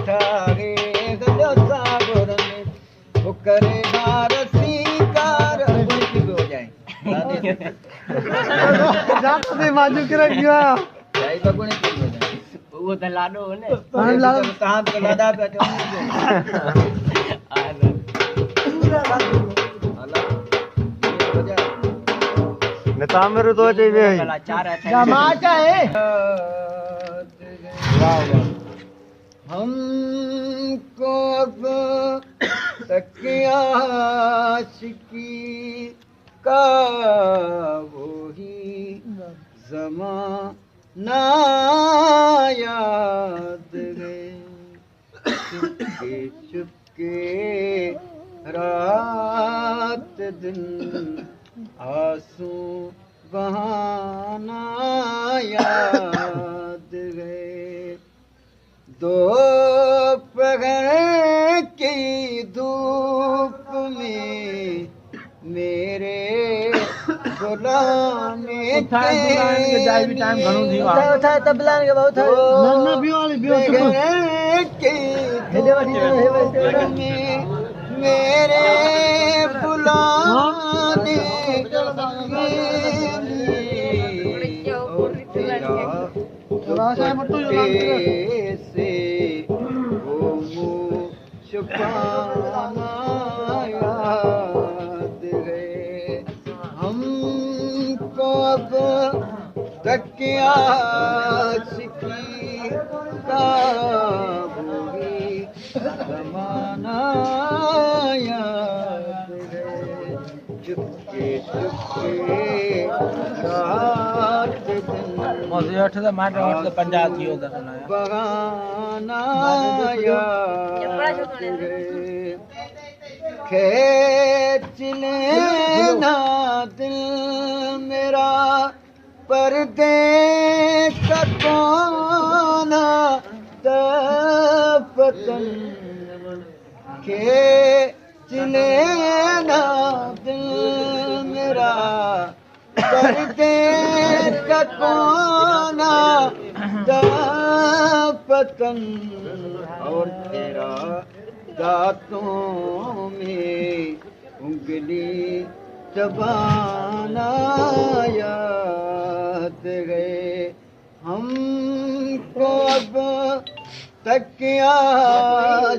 ठाहे गजो सागरने वो करे नारसी कार की हो जाए जात से माजू कर गया भाई बगुने की हो जाए वो तो लाडो ने हां लाडो कहां तो लाडा पे तो नेता मेरे तो चाहिए है चार है जमाता है वाह वाह हमको अब तकिया शिकी का वही ज़माना याद है चुपके चुपके रात दिन आंसू बहाना याद है दोपहर की धूप में मेरे बुलाने के जाए भी टाइम घणो थी उठा तबला के बहुत ना बिवाली की धूप में मेरे बुलाने से वो मुँह छुपाना याद है हमको अब तकिया शिकी का वही ज़माना याद है चुपके चुपके रात दिन मोसे 8 से माटे 8 से 50 थियो त बहाना याद है खेच लेना दिल मेरा पर्दे का कोना दफतन खेच लेना दिल मेरा पर्दे का कोना दफतन और तेरा दांतों में उंगली दबाना याद गए हमको अब तकिया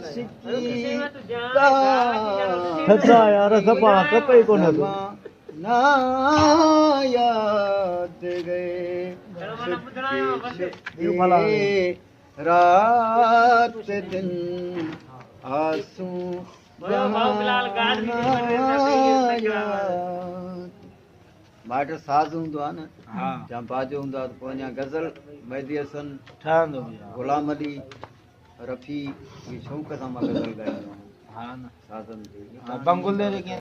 शिकी का सच्चा यार सपा कपई को न ना याद गए रात दिन आंसू माट साज़ हूंदो आहे न या बाजो हूंदो आहे त पोइ अञा गज़ल मेहदी हसन ठहंदो गुलाम अली रफ़ी इहे शौक़ सां मां गज़ल ॻाईंदो आहियां हा न साज़नि ते बंगुल दे